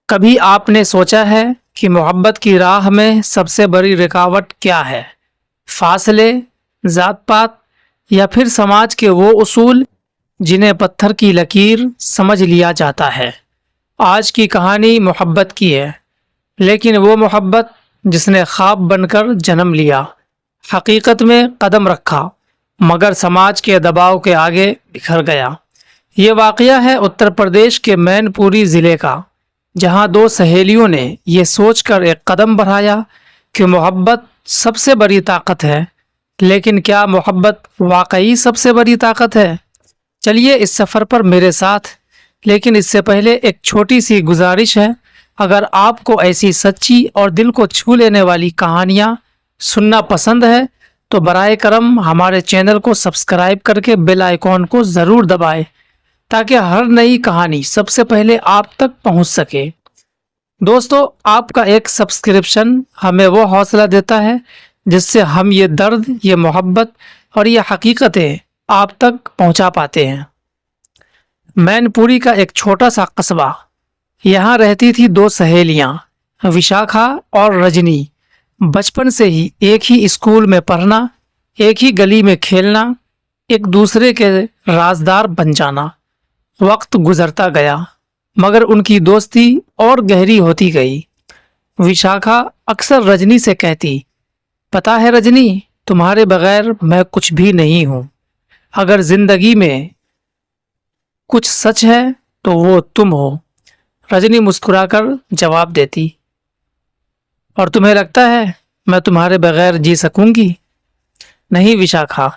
کبھی آپ نے سوچا ہے کہ محبت کی راہ میں سب سے بڑی رکاوٹ کیا ہے؟ فاصلے، ذات پات، یا پھر سماج کے وہ اصول جنہیں پتھر کی لکیر سمجھ لیا جاتا ہے؟ آج کی کہانی محبت کی ہے، لیکن وہ محبت جس نے خواب بن کر جنم لیا، حقیقت میں قدم رکھا، مگر سماج کے دباؤ کے آگے بکھر گیا۔ یہ واقعہ ہے اتر پردیش کے مین پوری ضلع کا، جہاں دو سہیلیوں نے یہ سوچ کر ایک قدم بڑھایا کہ محبت سب سے بڑی طاقت ہے، لیکن کیا محبت واقعی سب سے بڑی طاقت ہے؟ چلیے اس سفر پر میرے ساتھ، لیکن اس سے پہلے ایک چھوٹی سی گزارش ہے۔ اگر آپ کو ایسی سچی اور دل کو چھو لینے والی کہانیاں سننا پسند ہے تو برائے کرم ہمارے چینل کو سبسکرائب کر کے بیل آئیکن کو ضرور دبائیں تاکہ ہر نئی کہانی سب سے پہلے آپ تک پہنچ سکے۔ دوستو، آپ کا ایک سبسکرپشن ہمیں وہ حوصلہ دیتا ہے جس سے ہم یہ درد، یہ محبت اور یہ حقیقتیں آپ تک پہنچا پاتے ہیں۔ مین پوری کا ایک چھوٹا سا قصبہ، یہاں رہتی تھی دو سہیلیاں، وشاکھا اور رجنی۔ بچپن سے ہی ایک ہی اسکول میں پڑھنا، ایک ہی گلی میں کھیلنا، ایک دوسرے کے رازدار بن جانا۔ وقت گزرتا گیا مگر ان کی دوستی اور گہری ہوتی گئی۔ وشاکھا اکثر رجنی سے کہتی، پتہ ہے رجنی، تمہارے بغیر میں کچھ بھی نہیں ہوں۔ اگر زندگی میں کچھ سچ ہے تو وہ تم ہو۔ رجنی مسکرا کر جواب دیتی، اور تمہیں لگتا ہے میں تمہارے بغیر جی سکوں گی؟ نہیں وشاکھا،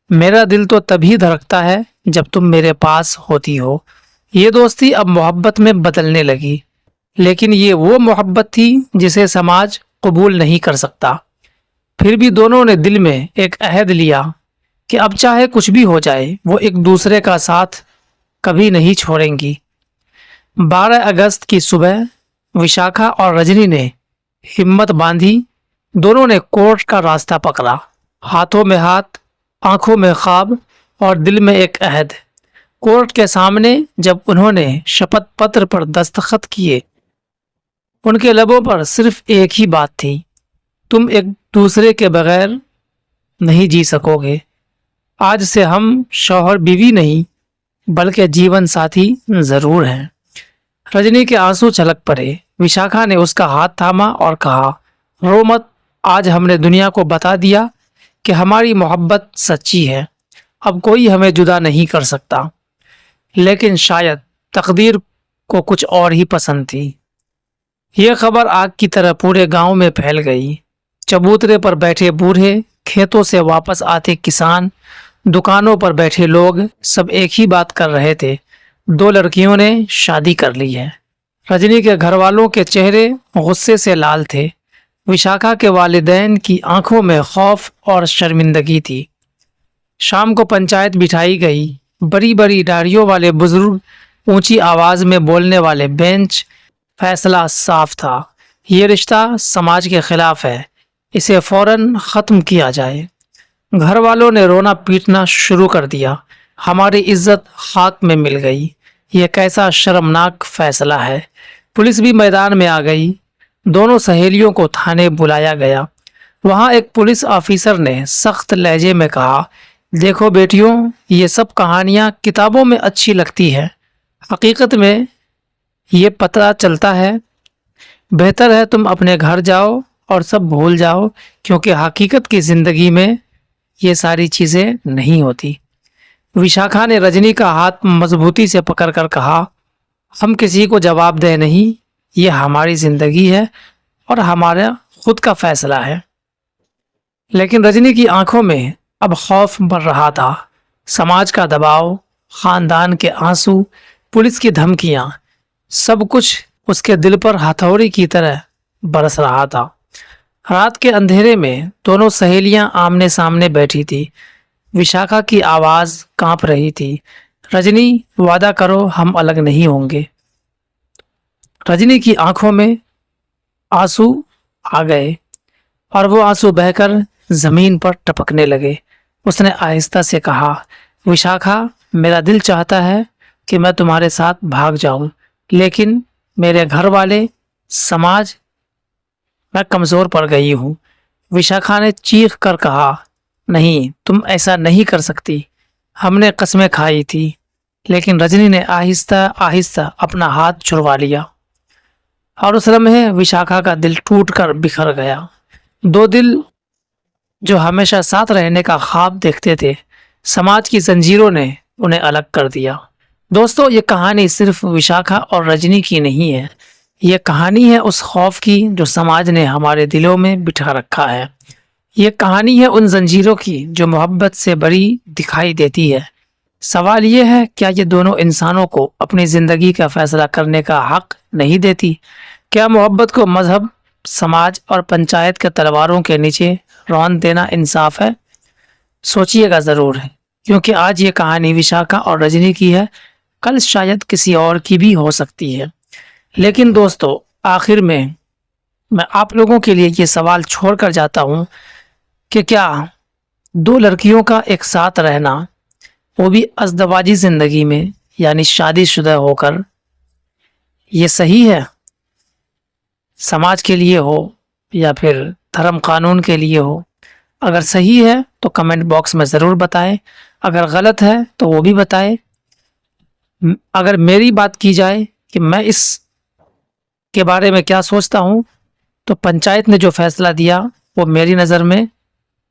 میرا دل تو تبھی دھڑکتا ہے جب تم میرے پاس ہوتی ہو۔ یہ دوستی اب محبت میں بدلنے لگی، لیکن یہ وہ محبت تھی جسے سماج قبول نہیں کر سکتا۔ پھر بھی دونوں نے دل میں ایک عہد لیا کہ اب چاہے کچھ بھی ہو جائے وہ ایک دوسرے کا ساتھ کبھی نہیں چھوڑیں گی۔ 12 اگست کی صبح وشاکھا اور رجنی نے ہمت باندھی۔ دونوں نے کورٹ کا راستہ پکڑا، ہاتھوں میں ہاتھ، آنکھوں میں خواب اور دل میں ایک عہد۔ کورٹ کے سامنے جب انہوں نے شپت پتر پر دستخط کیے، ان کے لبوں پر صرف ایک ہی بات تھی، تم ایک دوسرے کے بغیر نہیں جی سکو گے۔ آج سے ہم شوہر بیوی نہیں بلکہ جیون ساتھی ضرور ہیں۔ رجنی کے آنسو چھلک پڑے۔ وشاکھا نے اس کا ہاتھ تھاما اور کہا، رو مت، آج ہم نے دنیا کو بتا دیا کہ ہماری محبت سچی ہے۔ اب کوئی ہمیں جدا نہیں کر سکتا۔ لیکن شاید تقدیر کو کچھ اور ہی پسند تھی۔ یہ خبر آگ کی طرح پورے گاؤں میں پھیل گئی۔ چبوترے پر بیٹھے بوڑھے، کھیتوں سے واپس آتے کسان، دکانوں پر بیٹھے لوگ سب ایک ہی بات کر رہے تھے، دو لڑکیوں نے شادی کر لی ہے۔ رجنی کے گھر والوں کے چہرے غصے سے لال تھے۔ وشاکھا کے والدین کی آنکھوں میں خوف اور شرمندگی تھی۔ شام کو پنچایت بٹھائی گئی۔ بڑی بڑی داڑھیوں والے بزرگ، اونچی آواز میں بولنے والے بینچ۔ فیصلہ صاف تھا، یہ رشتہ سماج کے خلاف ہے، اسے فوراً ختم کیا جائے۔ گھر والوں نے رونا پیٹنا شروع کر دیا، ہماری عزت خاک میں مل گئی، یہ کیسا شرمناک فیصلہ ہے۔ پولیس بھی میدان میں آ گئی۔ دونوں سہیلیوں کو تھانے بلایا گیا۔ وہاں ایک پولیس آفیسر نے سخت لہجے میں کہا، دیکھو بیٹیوں، یہ سب کہانیاں کتابوں میں اچھی لگتی ہے، حقیقت میں یہ پتہ چلتا ہے۔ بہتر ہے تم اپنے گھر جاؤ اور سب بھول جاؤ، کیونکہ حقیقت کی زندگی میں یہ ساری چیزیں نہیں ہوتی۔ وشاکھا نے رجنی کا ہاتھ مضبوطی سے پکڑ کر کہا، ہم کسی کو جواب دہ نہیں، یہ ہماری زندگی ہے اور ہمارا خود کا فیصلہ ہے۔ لیکن رجنی کی آنکھوں میں اب خوف بڑھ رہا تھا۔ سماج کا دباؤ، خاندان کے آنسو، پولیس کی دھمکیاں، سب کچھ اس کے دل پر ہتھوڑی کی طرح برس رہا تھا۔ رات کے اندھیرے میں دونوں سہیلیاں آمنے سامنے بیٹھی تھی۔ وشاکھا کی آواز کانپ رہی تھی، رجنی، وعدہ کرو ہم الگ نہیں ہوں گے۔ رجنی کی آنکھوں میں آنسو آ گئے اور وہ آنسو بہہ کر زمین پر ٹپکنے لگے۔ اس نے آہستہ سے کہا، وشاکھا، میرا دل چاہتا ہے کہ میں تمہارے ساتھ بھاگ جاؤں، لیکن میرے گھر والے, سماج, میں کمزور پڑ گئی ہوں. وشاکھا نے چیخ کر کہا, نہیں, تم ایسا نہیں کر سکتی. ہم نے قسمیں کھائی تھی. لیکن رجنی نے آہستہ آہستہ اپنا ہاتھ چھڑوا لیا اور اس لمحے وشاکھا کا دل ٹوٹ کر بکھر گیا. دو دل جو ہمیشہ ساتھ رہنے کا خواب دیکھتے تھے, سماج کی زنجیروں نے انہیں الگ کر دیا. دوستو, یہ کہانی صرف وشاکھا اور رجنی کی نہیں ہے. یہ کہانی ہے اس خوف کی جو سماج نے ہمارے دلوں میں بٹھا رکھا ہے. یہ کہانی ہے ان زنجیروں کی جو محبت سے بری دکھائی دیتی ہے. سوال یہ ہے, کیا یہ دونوں انسانوں کو اپنی زندگی کا فیصلہ کرنے کا حق نہیں دیتی؟ کیا محبت کو مذہب, سماج اور پنچایت کے تلواروں کے نیچے رون دینا انصاف ہے؟ سوچئے گا ضرور ہے, کیونکہ آج یہ کہانی وشاکھا اور رجنی کی ہے, کل شاید کسی اور کی بھی ہو سکتی ہے. لیکن دوستو, آخر میں آپ لوگوں کے لیے یہ سوال چھوڑ کر جاتا ہوں کہ کیا دو لڑکیوں کا ایک ساتھ رہنا, وہ بھی ازدواجی زندگی میں, یعنی شادی شدہ ہو کر, یہ صحیح ہے؟ سماج کے لیے ہو یا پھر دھرم قانون کے لیے ہو. اگر صحیح ہے تو کمنٹ باکس میں ضرور بتائیں, اگر غلط ہے تو وہ بھی بتائیں. اگر میری بات کی جائے کہ میں اس کے بارے میں کیا سوچتا ہوں, تو پنچایت نے جو فیصلہ دیا وہ میری نظر میں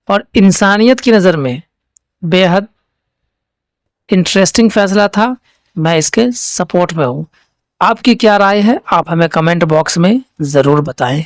اور انسانیت کی نظر میں بے حد انٹرسٹنگ فیصلہ تھا. میں اس کے سپورٹ میں ہوں. آپ کی کیا رائے ہے؟ آپ ہمیں کمنٹ باکس میں ضرور بتائیں.